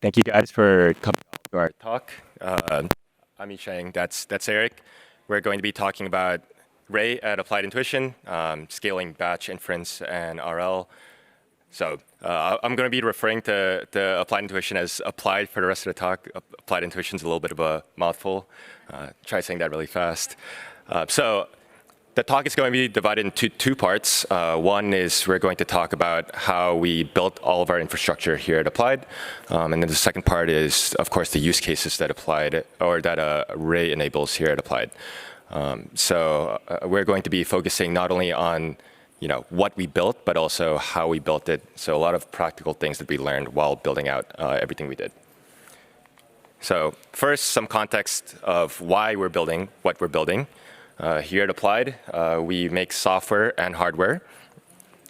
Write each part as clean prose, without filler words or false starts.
Thank you guys for coming to our talk. I'm Sheng, that's Eric. We're going to be talking about Ray at Applied Intuition, scaling batch inference and RL. So I'm going to be referring to the Applied Intuition as applied for the rest of the talk. Applied Intuition is a little bit of a mouthful. Try saying that really fast. So the talk is going to be divided into two parts. One is we're going to talk about how we built all of our infrastructure here at Applied. And then the second part is, of course, the use cases that Applied, or that Ray enables here at Applied. So we're going to be focusing not only on what we built, but also how we built it. So a lot of practical things that we learned while building out everything we did. So first, some context of why we're building what we're building. Here at Applied, we make software and hardware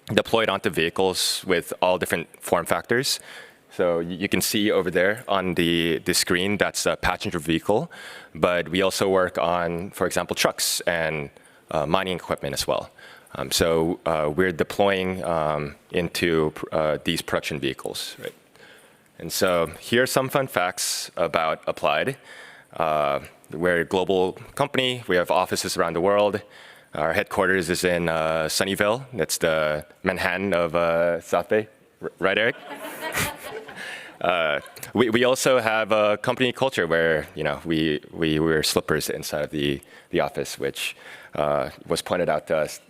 deployed onto vehicles with all different form factors. So you can see over there on the screen, that's a passenger vehicle. But we also work on, for example, trucks and mining equipment as well. So we're deploying into these production vehicles. Right? And so here are some fun facts about Applied. We're a global company. We have offices around the world. Our headquarters is in Sunnyvale. That's the Manhattan of South Bay. Right, Eric? We also have a company culture where we wear slippers inside of the office, which was pointed out to us.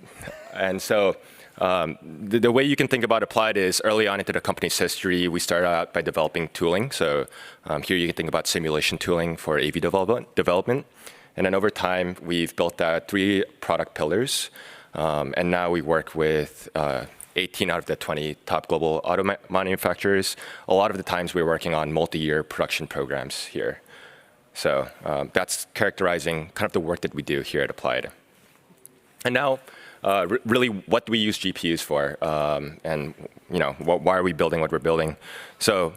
And so the way you can think about Applied is early on into the company's history, we started out by developing tooling. So here you can think about simulation tooling for AV development. And then over time, we've built out 3 product pillars. And now we work with 18 out of the 20 top global auto manufacturers. A lot of the times we're working on multi-year production programs here. So that's characterizing kind of the work that we do here at Applied. And now, really, what do we use GPUs for? And why are we building what we're building? So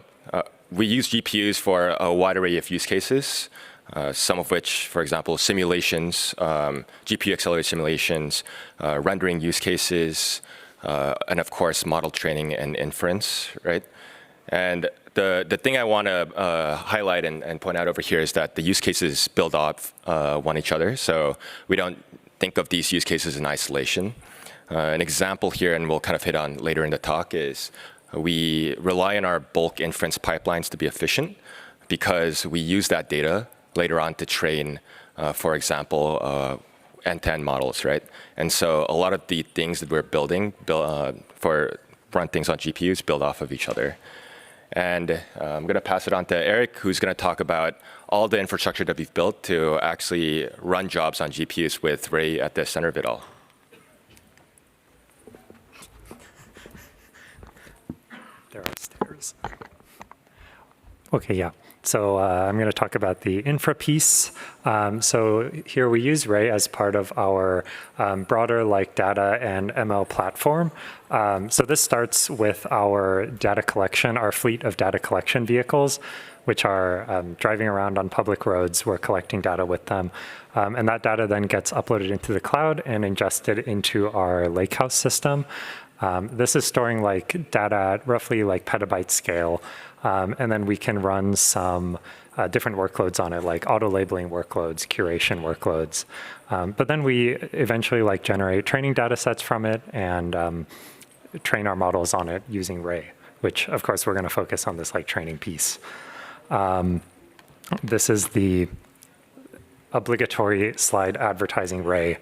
we use GPUs for a wide array of use cases, some of which, for example, simulations, GPU-accelerated simulations, rendering use cases, and of course, model training and inference, right? And the thing I want to highlight and point out over here is that the use cases build off one each other. So we don't think of these use cases in isolation. An example here, and we'll kind of hit on later in the talk, is we rely on our bulk inference pipelines to be efficient because we use that data later on to train, for example, end-to-end models, right? And so a lot of the things that we're building for run things on GPUs build off of each other. And I'm going to pass it on to Eric, who's going to talk about all the infrastructure that we've built to actually run jobs on GPUs with Ray at the center of it all. There are stairs. OK, yeah. So I'm going to talk about the infra piece. So here we use Ray as part of our broader data and ML platform. So this starts with our data collection, our fleet of data collection vehicles, which are driving around on public roads. We're collecting data with them. And that data then gets uploaded into the cloud and ingested into our lakehouse system. This is storing data at roughly petabyte scale. And then we can run some different workloads on it, like auto-labeling workloads, curation workloads. But then we eventually generate training data sets from it and train our models on it using Ray, which, of course, we're going to focus on this training piece. This is the obligatory slide advertising Ray.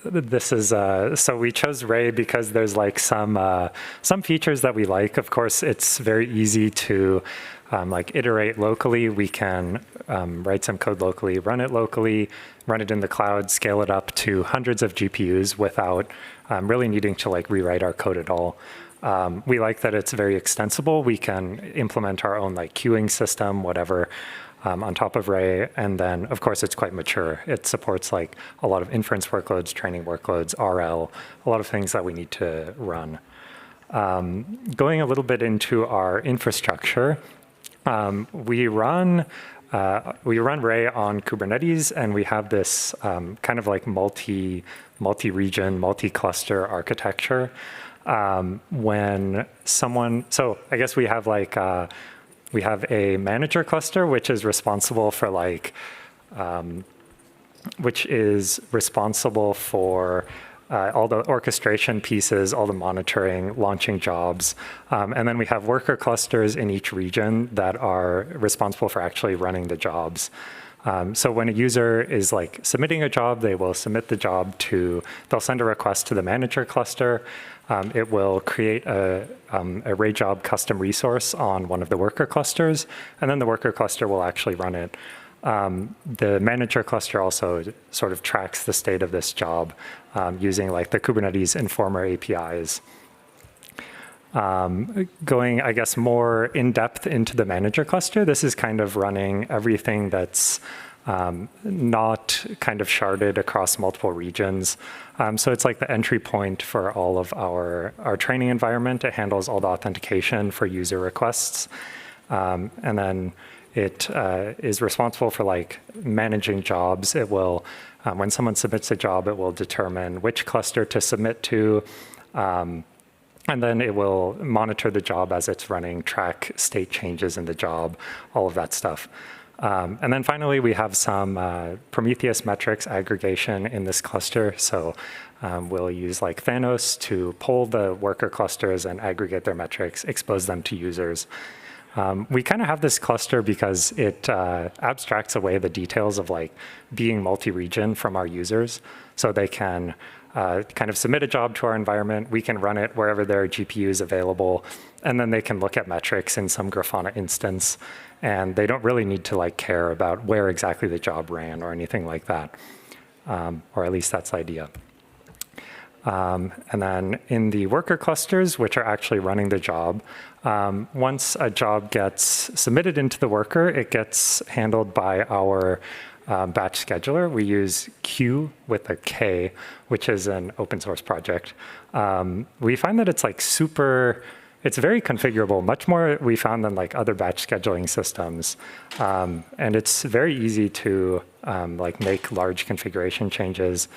This is so we chose Ray because there's some features that we like. Of course, it's very easy to iterate locally. We can write some code locally, run it in the cloud, scale it up to hundreds of GPUs without really needing to rewrite our code at all. We like that it's very extensible. We can implement our own queuing system, whatever, on top of Ray. And then, of course, it's quite mature. It supports a lot of inference workloads, training workloads, RL, a lot of things that we need to run. Going a little bit into our infrastructure, we run Ray on Kubernetes, and we have this kind of multi-region, multi-cluster architecture. So I guess we have We have a manager cluster, which is responsible for all the orchestration pieces, all the monitoring, launching jobs. And then we have worker clusters in each region that are responsible for actually running the jobs. So when a user is submitting a job, they will submit the job they'll send a request to the manager cluster. It will create a RLlib custom resource on one of the worker clusters, and then the worker cluster will actually run it. The manager cluster also sort of tracks the state of this job using the Kubernetes Informer APIs. Going, I guess, more in-depth into the manager cluster, this is kind of running everything that's not kind of sharded across multiple regions. So it's like the entry point for all of our training environment. It handles all the authentication for user requests. And then it is responsible for managing jobs. It will, when someone submits a job, it will determine which cluster to submit to. And then it will monitor the job as it's running, track state changes in the job, all of that stuff. And then finally, we have some Prometheus metrics aggregation in this cluster. So we'll use Thanos to pull the worker clusters and aggregate their metrics, expose them to users. We kind of have this cluster because it abstracts away the details of being multi-region from our users. So they can kind of submit a job to our environment. We can run it wherever there are GPUs available. And then they can look at metrics in some Grafana instance. And they don't really need to care about where exactly the job ran or anything like that. Or at least that's the idea. And then in the worker clusters, which are actually running the job, once a job gets submitted into the worker, it gets handled by our batch scheduler. We use Q with a K, which is an open source project. We find that it's it's very configurable, much more we found than other batch scheduling systems. And it's very easy to make large configuration changes.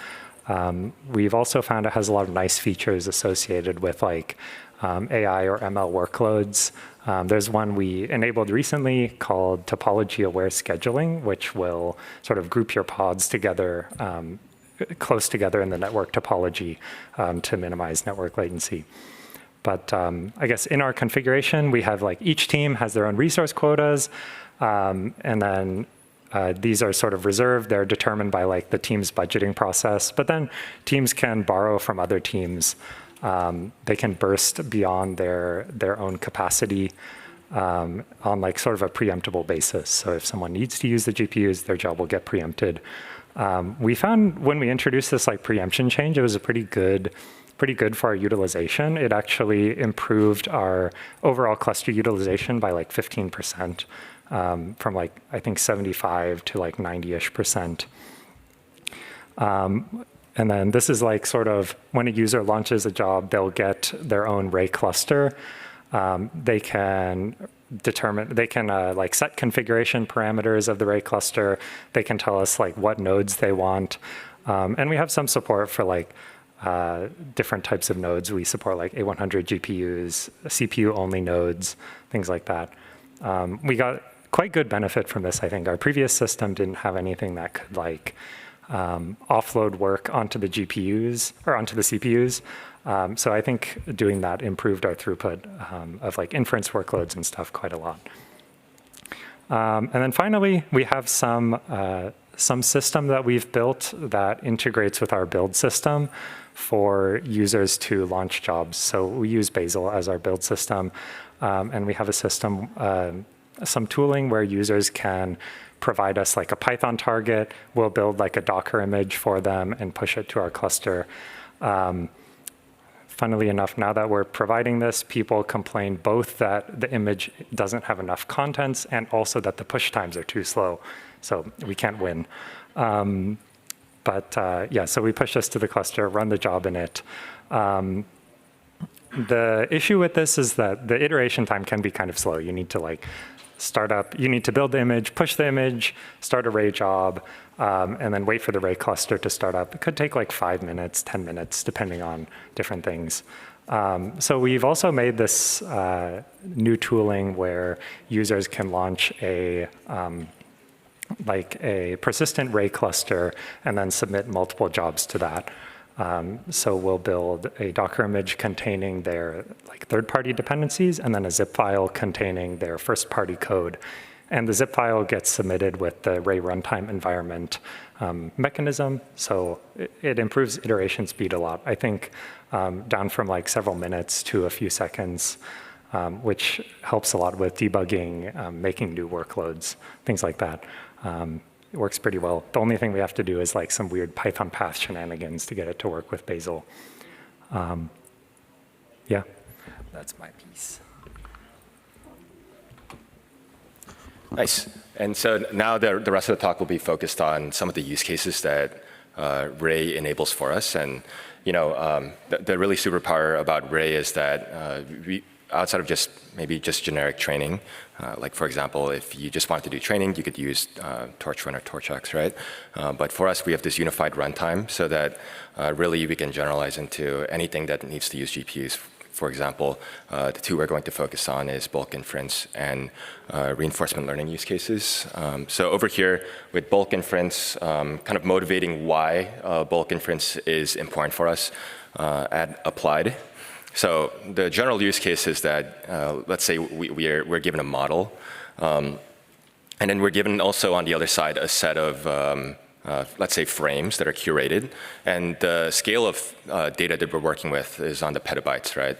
We've also found it has a lot of nice features associated with AI or ML workloads. There's one we enabled recently called topology-aware scheduling, which will sort of group your pods together, close together in the network topology to minimize network latency. But I guess in our configuration, we have each team has their own resource quotas, and then these are sort of reserved. They're determined by the team's budgeting process. But then teams can borrow from other teams. They can burst beyond their own capacity on sort of a preemptible basis. So if someone needs to use the GPUs, their job will get preempted. We found when we introduced this preemption change, it was pretty good for our utilization. It actually improved our overall cluster utilization by 15%. From I think 75 to 90-ish%. And then this is sort of when a user launches a job, they'll get their own RLlib cluster. They can set configuration parameters of the RLlib cluster. They can tell us what nodes they want. And we have some support for different types of nodes. We support A100 GPUs, CPU-only nodes, things like that. We got quite good benefit from this, I think. Our previous system didn't have anything that could offload work onto the GPUs or onto the CPUs. So I think doing that improved our throughput of inference workloads and stuff quite a lot. And then finally, we have some system that we've built that integrates with our build system for users to launch jobs. So we use Bazel as our build system. And we have a system, some tooling where users can provide us a Python target. We'll build a Docker image for them and push it to our cluster. Funnily enough, now that we're providing this, people complain both that the image doesn't have enough contents and also that the push times are too slow. So we can't win. Yeah, so we push this to the cluster, run the job in it. The issue with this is that the iteration time can be kind of slow. You need to start up. You need to build the image, push the image, start a Ray job, and then wait for the Ray cluster to start up. It could take like 5 minutes, 10 minutes, depending on different things. So we've also made this new tooling where users can launch a persistent Ray cluster and then submit multiple jobs to that. So we'll build a Docker image containing their third-party dependencies and then a zip file containing their first-party code. And the zip file gets submitted with the Ray runtime environment mechanism. So it improves iteration speed a lot. I think down from like several minutes to a few seconds, which helps a lot with debugging, making new workloads, things like that. It works pretty well. The only thing we have to do is like some weird Python path shenanigans to get it to work with Bazel. Yeah. That's my piece. Nice. And so now the rest of the talk will be focused on some of the use cases that Ray enables for us. And the really superpower about Ray is that outside of maybe just generic training, like for example, if you just wanted to do training, you could use Torch Run or TorchX, right? But for us, we have this unified runtime so that really we can generalize into anything that needs to use GPUs. For example, the two we're going to focus on is bulk inference and reinforcement learning use cases. So over here with bulk inference, kind of motivating why bulk inference is important for us at Applied. So the general use case is that, let's say we're given a model, and then we're given also on the other side a set of let's say frames that are curated, and the scale of data that we're working with is on the petabytes, right?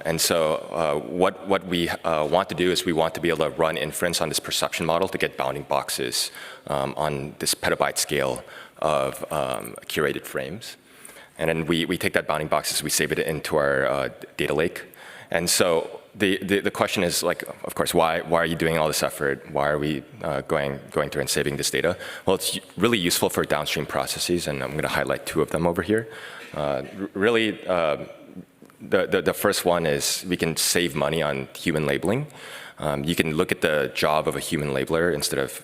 And so what we want to do is we want to be able to run inference on this perception model to get bounding boxes on this petabyte scale of curated frames. And then we take that bounding boxes, we save it into our data lake. And so the question is, like, of course, why are you doing all this effort? Why are we going through and saving this data? Well, it's really useful for downstream processes, and I'm going to highlight 2 of them over here. Really, the first one is we can save money on human labeling. You can look at the job of a human labeler instead of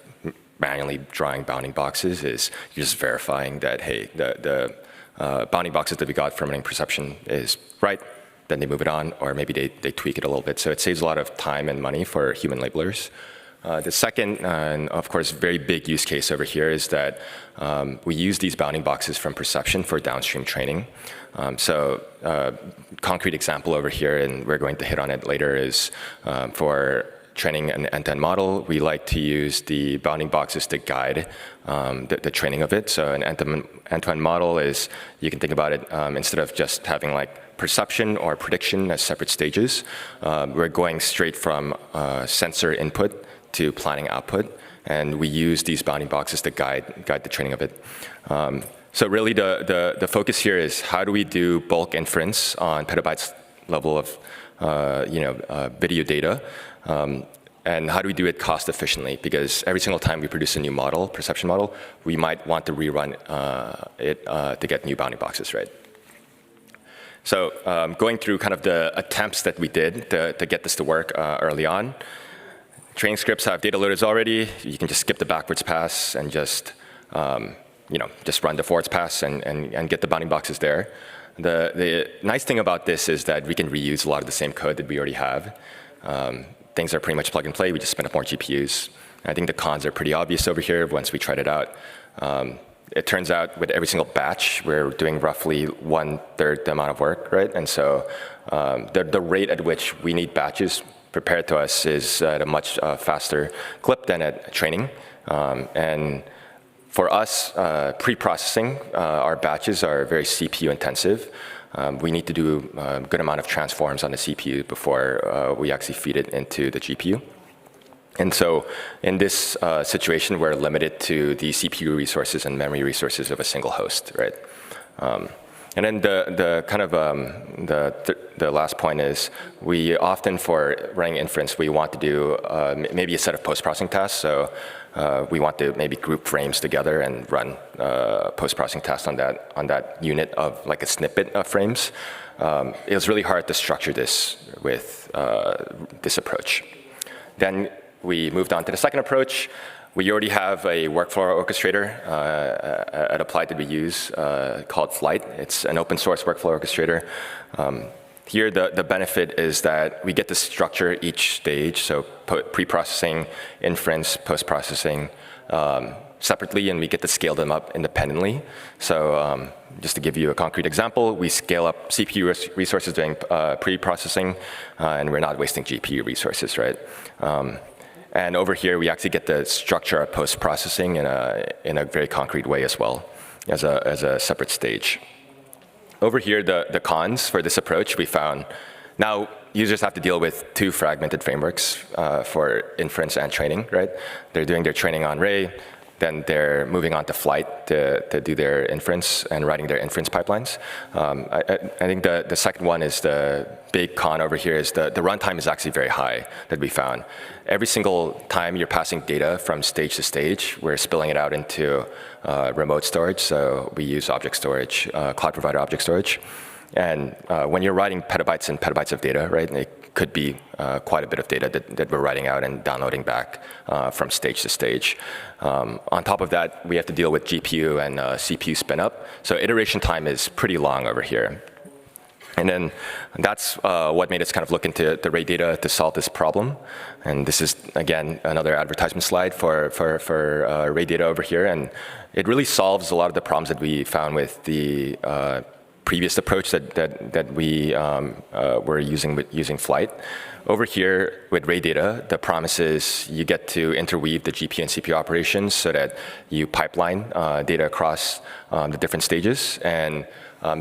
manually drawing bounding boxes. You're just verifying that, hey, the bounding boxes that we got from running perception is right. Then they move it on, or maybe they tweak it a little bit. So it saves a lot of time and money for human labelers. The second, and of course, very big use case over here is that we use these bounding boxes from perception for downstream training. Concrete example over here, and we're going to hit on it later, is for training an end-to-end model, we like to use the bounding boxes to guide the training of it. So an end-to-end model is, you can think about it, instead of just having like perception or prediction as separate stages, we're going straight from sensor input to planning output, and we use these bounding boxes to guide the training of it. So really the focus here is how do we do bulk inference on petabytes level of video data, and how do we do it cost efficiently? Because every single time we produce a new model, perception model, we might want to rerun it to get new bounding boxes, right? So going through kind of the attempts that we did to get this to work early on. Training scripts have data loaders already. You can just skip the backwards pass and just just run the forwards pass and get the bounding boxes there. The nice thing about this is that we can reuse a lot of the same code that we already have. Things are pretty much plug and play. We just spin up more GPUs. I think the cons are pretty obvious over here once we tried it out. It turns out with every single batch, we're doing roughly 1/3 the amount of work, right? And so the rate at which we need batches prepared to us is at a much faster clip than at training. And for us, pre-processing, our batches are very CPU intensive. We need to do a good amount of transforms on the CPU before we actually feed it into the GPU. And so in this situation, we're limited to the CPU resources and memory resources of a single host, right? And then the last point is we often, for running inference, we want to do maybe a set of post-processing tasks. So we want to maybe group frames together and run post-processing tasks on that unit of like a snippet of frames. It was really hard to structure this with this approach. Then we moved on to the second approach. We already have a workflow orchestrator at Applied that we use called Flight. It's an open source workflow orchestrator. Here, the benefit is that we get to structure each stage, so pre-processing, inference, post-processing separately, and we get to scale them up independently. So just to give you a concrete example, we scale up CPU resources during pre-processing, and we're not wasting GPU resources, right? And over here, we actually get to structure our post-processing in a very concrete way as well, as a separate stage. Over here, the cons for this approach, we found now users have to deal with two fragmented frameworks for inference and training, right? They're doing their training on Ray, then they're moving on to Flight to do their inference and writing their inference pipelines. I think the second one is the big con over here is the runtime is actually very high that we found. Every single time you're passing data from stage to stage, we're spilling it out into remote storage. So we use object storage, cloud provider object storage. And when you're writing petabytes and petabytes of data, right, it could be quite a bit of data that we're writing out and downloading back from stage to stage. On top of that, we have to deal with GPU and CPU spin up. So iteration time is pretty long over here. And then that's what made us kind of look into the Ray data to solve this problem. And this is, again, another advertisement slide for Ray data over here. And it really solves a lot of the problems that we found with the previous approach that we were using Flight. Over here with Ray data, the promise is you get to interweave the GPU and CPU operations so that you pipeline data across the different stages. And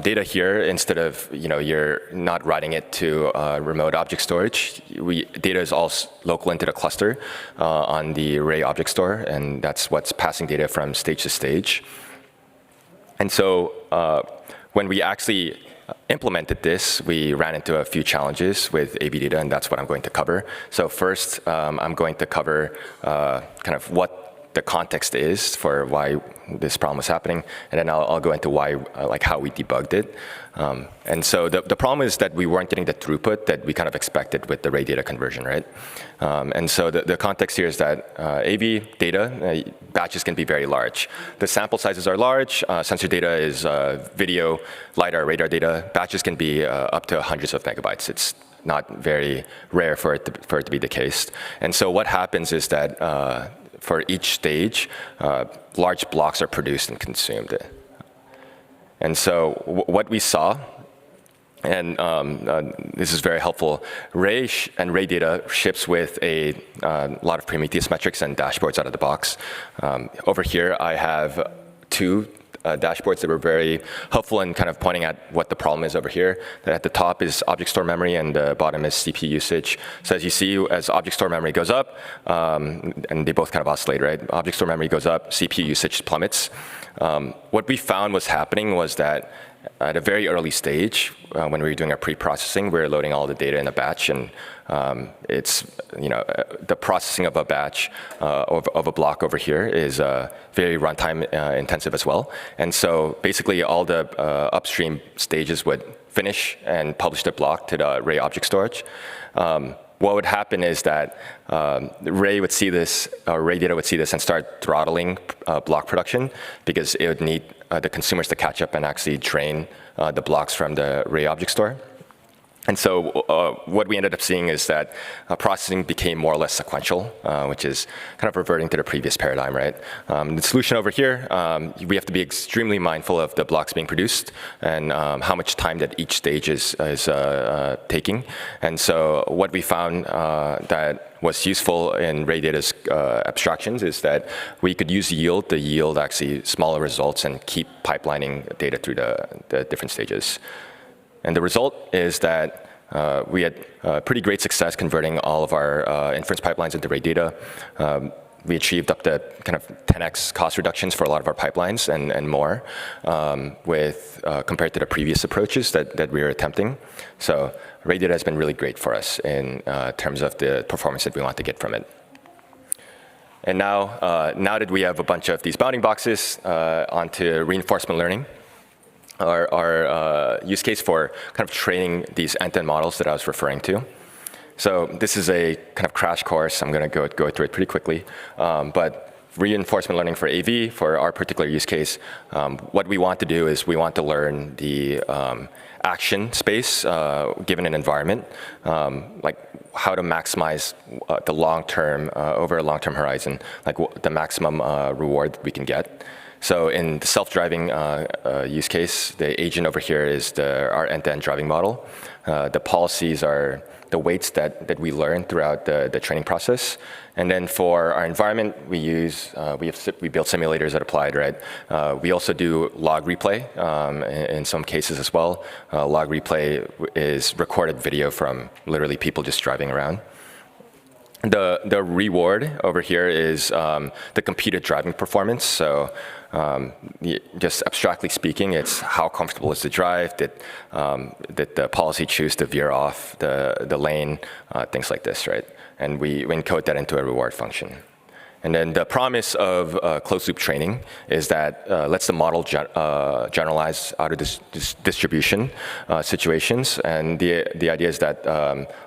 data here, instead of you're not writing it to remote object storage, data is all local into the cluster on the Ray object store, and that's what's passing data from stage to stage. And so when we actually implemented this, we ran into a few challenges with AV data, and that's what I'm going to cover. So first, I'm going to cover kind of what the context is for why this problem was happening, and then I'll go into why, like how we debugged it. And so the problem is that we weren't getting the throughput that we kind of expected with the Ray data conversion, right? And so the context here is that AV data, batches can be very large. The sample sizes are large. Sensor data is video, LiDAR, radar data. Batches can be up to hundreds of megabytes. It's not very rare for it to be the case. And so what happens is that for each stage, large blocks are produced and consumed. And so what we saw, and this is very helpful, Ray and Ray data ships with a lot of Prometheus metrics and dashboards out of the box. Over here, I have two dashboards that were very helpful in kind of pointing at what the problem is over here. That at the top is object store memory and the bottom is CPU usage. So as you see, as object store memory goes up, and they both kind of oscillate, right? Object store memory goes up, CPU usage plummets. What we found was happening was that at a very early stage, when we were doing our pre-processing, we were loading all the data in a batch, and it's the processing of a batch of a block over here is very runtime intensive as well. And so basically, all the upstream stages would finish and publish the block to the Ray object storage. What would happen is that Ray would see this, Ray data would see this and start throttling block production because it would need the consumers to catch up and actually drain the blocks from the Ray object store. And so what we ended up seeing is that processing became more or less sequential, which is kind of reverting to the previous paradigm, right? The solution over here, we have to be extremely mindful of the blocks being produced and how much time that each stage is taking. And so what we found that was useful in Ray data's abstractions is that we could use yield to yield actually smaller results and keep pipelining data through the different stages. And the result is that we had pretty great success converting all of our inference pipelines into Ray data. We achieved up to kind of 10x cost reductions for a lot of our pipelines and more compared to the previous approaches that we were attempting. So Ray data has been really great for us in terms of the performance that we want to get from it. And now that we have a bunch of these bounding boxes onto reinforcement learning, our use case for kind of training these end-to-end models that I was referring to. So this is a kind of crash course. I'm going to go through it pretty quickly. But reinforcement learning for AV, for our particular use case, what we want to do is we want to learn the action space given an environment, like how to maximize the long-term, over a long-term horizon, like the maximum reward we can get. So in the self-driving use case, the agent over here is our end-to-end driving model. The policies are the weights that we learn throughout the training process. And then for our environment, we build simulators that applied, right? We also do log replay in some cases as well. Log replay is recorded video from literally people just driving around. The reward over here is the computed driving performance. So just abstractly speaking, it's how comfortable is the drive, did the policy choose to veer off the lane, things like this, right? And we encode that into a reward function. And then the promise of closed loop training is that lets the model generalize out of this distribution situations. And the idea is that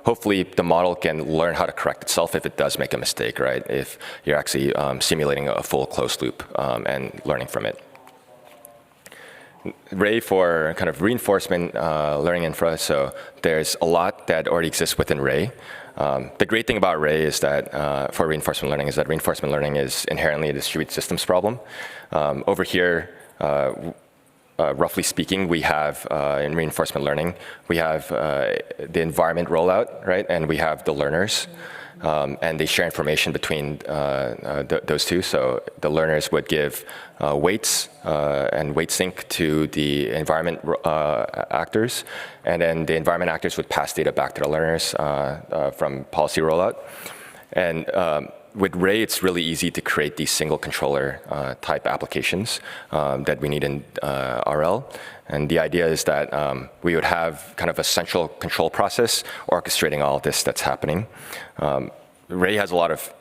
hopefully the model can learn how to correct itself if it does make a mistake, right? If you're actually simulating a full closed loop and learning from it. Ray for kind of reinforcement learning infra, so there's a lot that already exists within Ray. The great thing about Ray is that for reinforcement learning is that reinforcement learning is inherently a distributed systems problem. Over here, roughly speaking, we have in reinforcement learning, we have the environment rollout, right? And we have the learners. And they share information between those two. So the learners would give weights and weight sync to the environment actors. And then the environment actors would pass data back to the learners from policy rollout. And with Ray, it's really easy to create these single controller type applications that we need in RL. And the idea is that we would have kind of a central control process orchestrating all of this that's happening. Ray has a lot of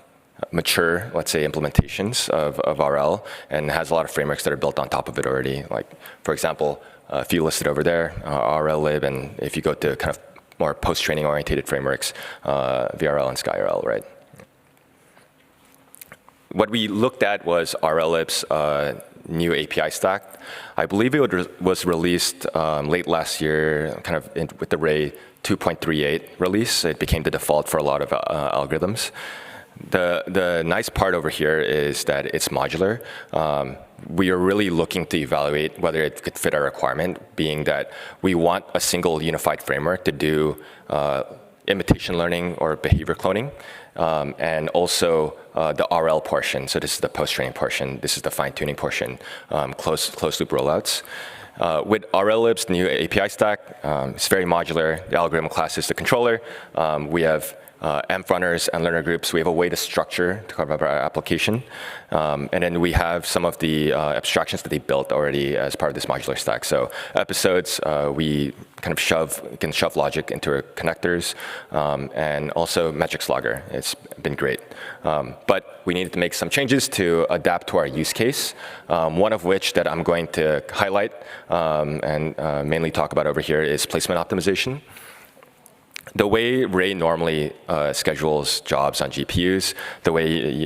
mature, let's say, implementations of RL and has a lot of frameworks that are built on top of it already. Like, for example, a few listed over there, RLlib, and if you go to kind of more post-training oriented frameworks, VRL and SkyRL, right? What we looked at was RLlib's new API stack. I believe it was released late last year, kind of with the Ray 2.38 release. It became the default for a lot of algorithms. The nice part over here is that it's modular. We are really looking to evaluate whether it could fit our requirement, being that we want a single unified framework to do imitation learning or behavior cloning. And also the RL portion. So this is the post-training portion. This is the fine-tuning portion, closed loop rollouts. With RLlib's new API stack, it's very modular. The algorithm class is the controller. We have env runners and learner groups. We have a way to structure to cover our application. And then we have some of the abstractions that they built already as part of this modular stack. So episodes, we kind of can shove logic into our connectors, and also metrics logger. It's been great. But we needed to make some changes to adapt to our use case, one of which that I'm going to highlight and mainly talk about over here is placement optimization. The way Ray normally schedules jobs on GPUs, the way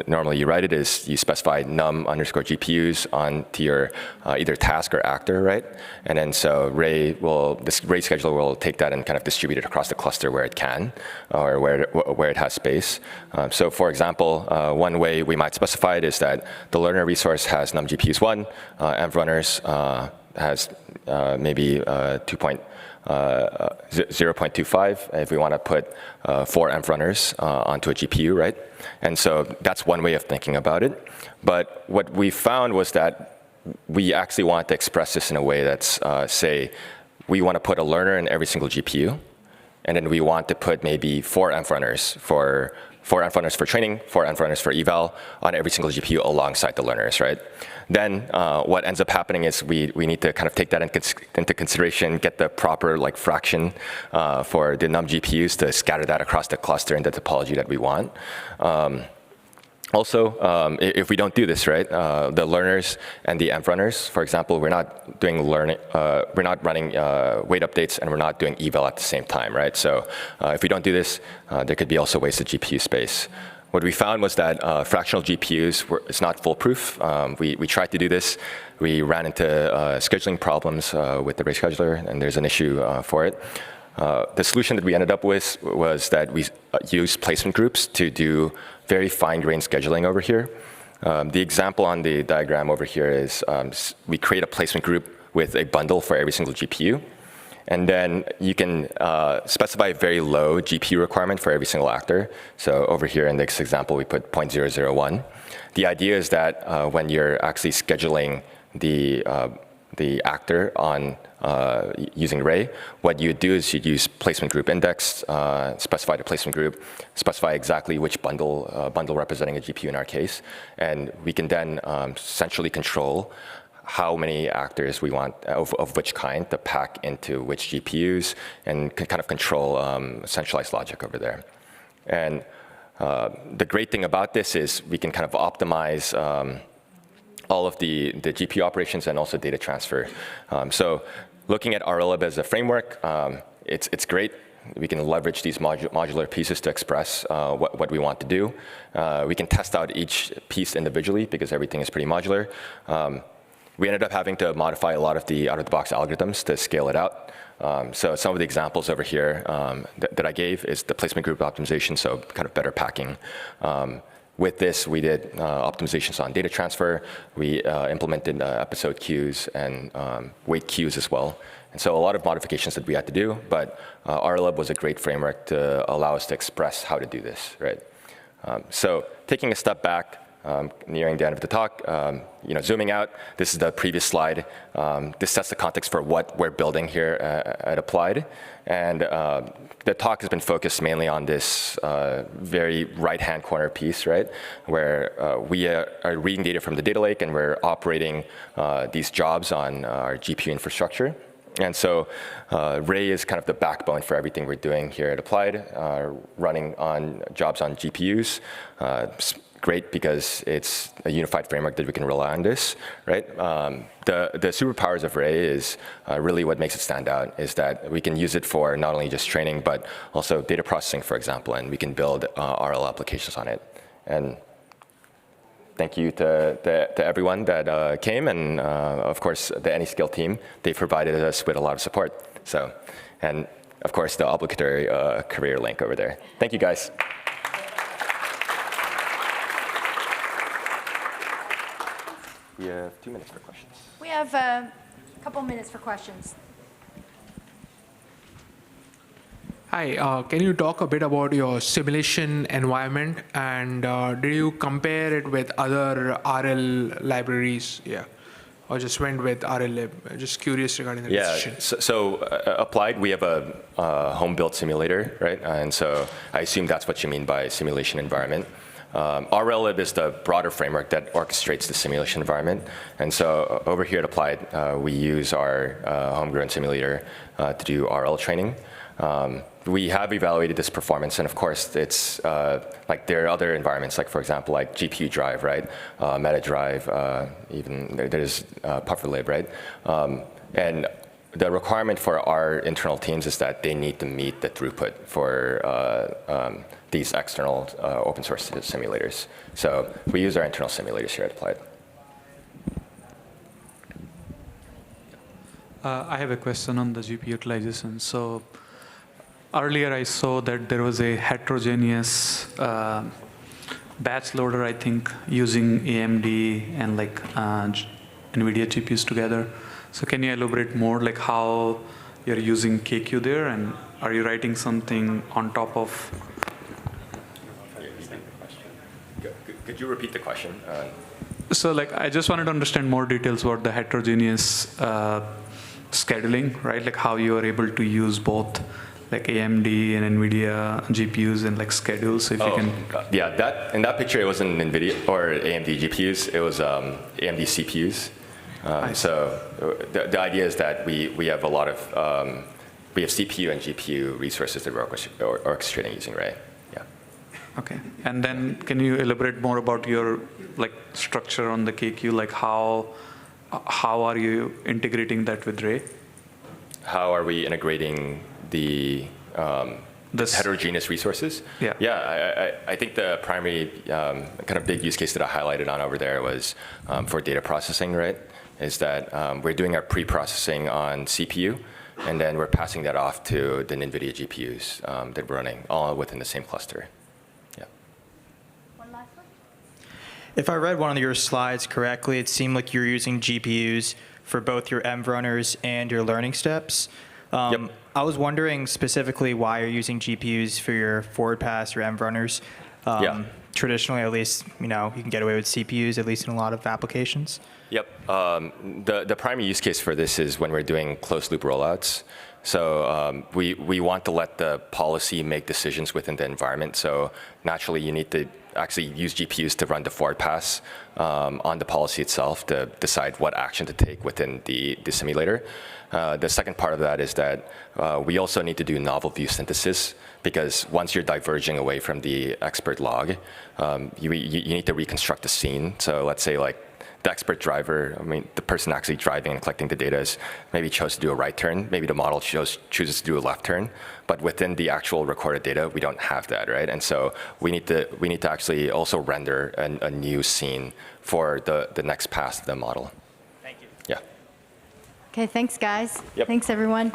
normally you write it is you specify num_GPUs onto your either task or actor, right? And then so this Ray scheduler will take that and kind of distribute it across the cluster where it can, or where it has space. So for example, one way we might specify it is that the learner resource has num_GPUs 1, env runners has maybe 0.25 if we want to put 4 env runners onto a GPU, right? And so that's one way of thinking about it. But what we found was that we actually want to express this in a way that's, say, we want to put a learner in every single GPU, and then we want to put maybe 4 env runners for training, 4 env runners for eval on every single GPU alongside the learners, right? Then what ends up happening is we need to kind of take that into consideration, get the proper fraction for the num GPUs to scatter that across the cluster in the topology that we want. Also, if we don't do this, right, the learners and the env runners, for example, we're not doing we're not running wait updates, and we're not doing eval at the same time, right? So if we don't do this, there could be also wasted GPU space. What we found was that fractional GPUs is not foolproof. We tried to do this. We ran into scheduling problems with the Ray scheduler, and there's an issue for it. The solution that we ended up with was that we used placement groups to do very fine-grained scheduling over here. The example on the diagram over here is we create a placement group with a bundle for every single GPU. And then you can specify a very low GPU requirement for every single actor. So over here in this example, we put 0.001. The idea is that when you're actually scheduling the actor on using Ray, what you do is you'd use placement group index, specify the placement group, specify exactly which bundle representing a GPU in our case, and we can then centrally control how many actors we want of which kind to pack into which GPUs, and can kind of control centralized logic over there. And the great thing about this is we can kind of optimize all of the GPU operations and also data transfer. So looking at RLlib as a framework, it's great. We can leverage these modular pieces to express what we want to do. We can test out each piece individually because everything is pretty modular. We ended up having to modify a lot of the out-of-the-box algorithms to scale it out. So some of the examples over here that I gave is the placement group optimization, so kind of better packing. With this, we did optimizations on data transfer. We implemented episode queues and wait queues as well. And so a lot of modifications that we had to do, but RLlib was a great framework to allow us to express how to do this, right? So taking a step back, nearing the end of the talk, zooming out, this is the previous slide. This sets the context for what we're building here at Applied. And the talk has been focused mainly on this very right-hand corner piece, right, where we are reading data from the data lake, and we're operating these jobs on our GPU infrastructure. And so Ray is kind of the backbone for everything we're doing here at Applied, running on jobs on GPUs. Great because it's a unified framework that we can rely on this, right? The superpowers of Ray is really what makes it stand out, is that we can use it for not only just training, but also data processing, for example, and we can build RL applications on it. And thank you to everyone that came, and of course, the AnyScale team. They provided us with a lot of support. So, and of course, the obligatory career link over there. Thank you, guys. We have 2 minutes for questions. We have a couple minutes for questions. Hi, can you talk a bit about your simulation environment, and do you compare it with other RL libraries? Yeah, or just went with RLlib? Just curious regarding the decision. Yeah, so Applied, we have a home-built simulator, right? And so I assume that's what you mean by simulation environment. RLlib is the broader framework that orchestrates the simulation environment. And so over here at Applied, we use our homegrown simulator to do RL training. We have evaluated this performance, and of course, it's like there are other environments, like for example, like GPU drive, right? Meta drive, even there's PufferLib, right? And the requirement for our internal teams is that they need to meet the throughput for these external open source simulators. So we use our internal simulators here at Applied. I have a question on the GPU utilization. So earlier I saw that there was a heterogeneous batch loader, I think, using AMD and like NVIDIA GPUs together. So can you elaborate more, like how you're using KQ there, and are you writing something on top of? Could you repeat the question? So like, I just wanted to understand more details about the heterogeneous scheduling, right? Like how you are able to use both like AMD and NVIDIA GPUs and like schedules, so if you can. Yeah, in that picture, it wasn't NVIDIA or AMD GPUs, it was AMD CPUs. So the idea is that we have a lot of, we have CPU and GPU resources that we're orchestrating using Ray. Yeah. Okay. And then can you elaborate more about your structure on the KQ? Like how are you integrating that with Ray? How are we integrating the heterogeneous resources? Yeah. Yeah, I think the primary kind of big use case that I highlighted on over there was for data processing, right? Is that we're doing our pre-processing on CPU, and then we're passing that off to the NVIDIA GPUs that we're running all within the same cluster. Yeah. One last one? If I read one of your slides correctly, it seemed like you're using GPUs for both your env runners and your learning steps. Yep. I was wondering specifically why you're using GPUs for your forward pass or env runners. Yeah. Traditionally, at least, you can get away with CPUs, at least in a lot of applications. Yep. The primary use case for this is when we're doing closed loop rollouts. So we want to let the policy make decisions within the environment. So naturally, you need to actually use GPUs to run the forward pass on the policy itself to decide what action to take within the simulator. The second part of that is that we also need to do novel view synthesis, because once you're diverging away from the expert log, you need to reconstruct the scene. So let's say the expert driver, the person actually driving and collecting the data maybe chose to do a right turn. Maybe the model chooses to do a left turn. But within the actual recorded data, we don't have that, right? And so we need to actually also render a new scene for the next pass of the model. Thank you. Yeah. Okay, thanks, guys. Yep. Thanks, everyone.